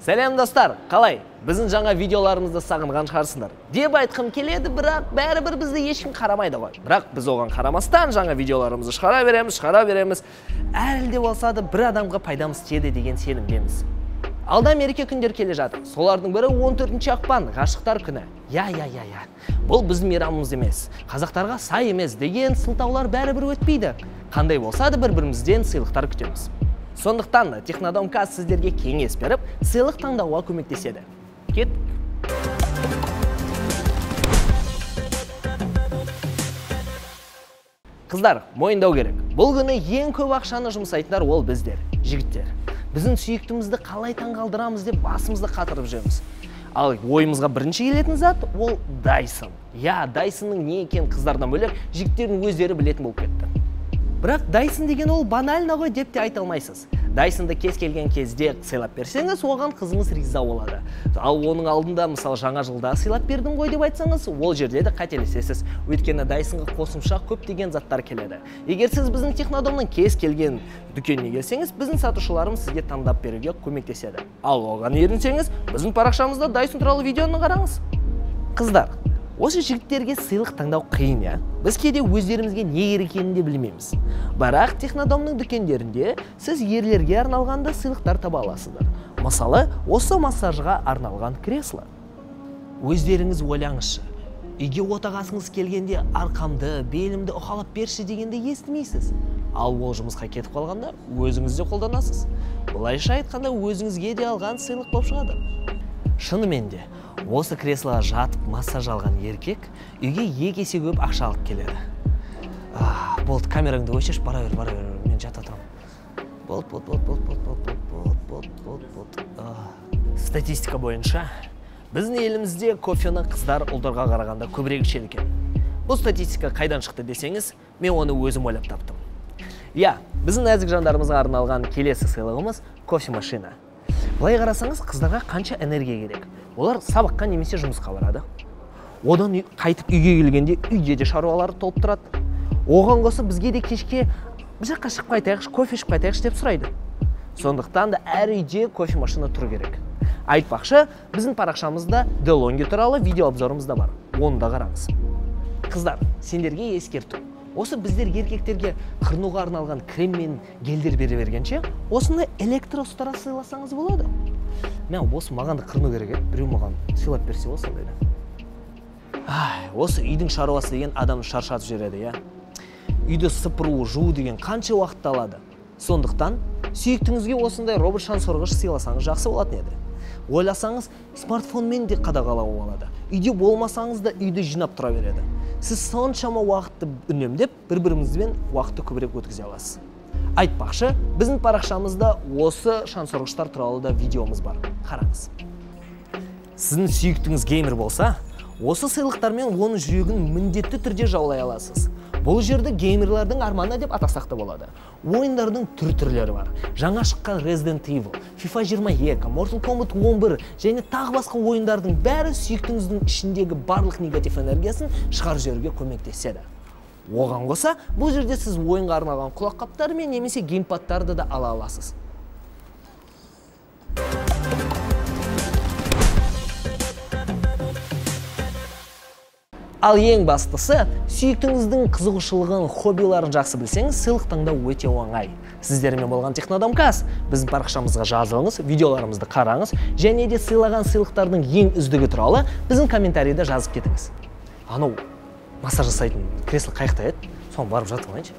Сәлем достар, қалай? Біздің жаңа видеоларымызды сағынған шығарсыңдар. Деп айтқым келеді, бірақ бәрібір бізді ешкім қарамайды ғой. Бірақ біз оған қарамастан жаңа видеоларымызды шығара береміз. Әлі де болса да бір адамға пайдамыз тиеді деген сенімдеміз. Алда мереке күндер келе жатыр. Солардың бірі 14 ақпан, ғашықтар күні. Я. Бұл біздің мейрамымыз емес, қазақтарға сай емес деген сылтаулар бәрібір өтпейді. Қандай болса да бір-бірімізден сыйлықтар күтеміз. Сондықтан да Технодом.каз сіздерге кеңес беріп, сыйлық таңдауға көмектеседі. Кет! Қыздар, мойындау керек. Бұл күні ең көп ақшаны жұмсайтындар ол біздер, жігіттер. Біздің сүйіктімізді қалай таңғалдырамыз деп басымызды қатырып жүреміз. Ал ойымызға бірінші келетін зат ол Dyson. Дайсонның не екен қыздардан бөлек жігіттердің өздері білетін болып кетті. Бірақ Dyson деген ол банально ғой деп те айта алмайсыз. Дайсонды кез келген кезде сыйлап берсеңіз, оған қызыңыз риза болады. Ал оның алдында, мысалы, жаңа жылда сыйлап бердім ғой деп айтсаңыз, ол жерде де қателесесіз. Өйткені Дайсонға қосымша көптеген заттар келеді. Егер сіз біздің Технодомның кез келген дүкеніне келсеңіз, біздің сатушыларымыз сізге таңдап беруге көмектеседі. Ал оған ерінсеңіз, біздің парақшамызда Dyson туралы видеоны қараңыз. Қыздар, осы жігіттерге сыйлық таңдау қиын, я? Біз кейде өздерімізге не керек екенін де білмейміз. Бірақ Технодомның дүкендерінде сіз ерлерге арналғанда сыйлықтар таба аласыздар. Мысалы, осы массажға арналған кресло. Өздеріңіз ойлаңызшы. Үйге отағасыңыз келгенде арқамды, белімді ұқалап берші дегенде естімейсіз. Ал ол жұмысқа кетіп қалғанда өзіңіз де қолданасыз. Бұлайша айтқанда өзіңізге де алған сыйлық болып шығады. Шынымен де, осы креслоға жатып массаж алған еркек үйге екі есе көп ақша алып келеді. Болды, камераңды өшірші, бара бер, мен жата тұрам. Статистика бойынша, біздің елімізде кофені қыздар ұлдарға қарағанда көбірек ішеді екен. Бұл статистика қайдан шықты десеңіз, мен оны өзім ойлап таптым. Біздің нәзік жандарымызға арналған келесі сыйлығымыз кофе машина. Былай қарасаңыз, қыздарға қанша энергия керек. Олар сабаққа немесе жұмысқа барады. Одан қайтып үйге келгенде үйде де шаруалары толып тұрады. Оған қоса бізге де кешке бір жаққа шығып қайтайықшы, кофе ішіп қайтайықшы деп сұрайды. Сондықтан да әр үйде кофе машина тұру керек. Айтпақшы, біздің парақшамызда DeLonghi туралы видео обзорымыз да бар. Оны да қараңыз. Қыздар, сендерге ескерту. Осы біздер еркектерге қырынуға арналған крем мен гелдер бере бергенше, осыны электроұстара сыйласаңыз болады. Мен осы мағанды қырыну керек еді, біреу маған сыйлап берсе болса дейді. Осы үйдің шаруасы деген адамды шаршатып жібереді, я. Үйді сыпыру, жуу деген қанша уақыт алады. Сондықтан сүйіктіңізге осындай робот шаңсорғыш сыйласаңыз жақсы болатын еді. Ойласаңыз, смартфонмен де қадағалауға болады. Үйде болмасаңыз да үйді жинап тұра береді. Сіз соншама уақытты үнемдеп, бір-бірімізбен уақытты көбірек өткізе аласыз. Айтпақшы, біздің парақшамызда осы шаңсорғыштар туралы да видеомыз бар. Қараңыз. Сіздің сүйіктіңіз геймер болса, осы сыйлықтармен оның жүрегін міндетті түрде жаулай аласыз. Бұл жерді геймерлердің арманы деп атасақ та болады. Ойындардың түрлері бар. Жаңа шыққан Resident Evil, FIFA 22, Mortal Kombat 11 және тағы басқа ойындардың бәрі сүйіктіңіздің ішіндегі барлық негатив энергиясын шығарып жіберуге көмектеседі. Оған қоса, бұл жерде сіз ойынға арналған құлаққаптар мен немесе геймпадтарды да ала аласыз. Ал ең бастысы, сүйіктіңіздің қызығушылығын, хоббиларын жақсы білсеңіз, сыйлық таңдау өте оңай. Сіздермен болған Технодом.каз, біздің парақшамызға жазылыңыз, видеоларымызды қараңыз, және де сыйлаған сыйлықтардың ең үздігі туралы біздің комментарийда жазып кетіңіз. Анау массаж жасайтын кресло қайықта еді, соны барып жатып алайыншы.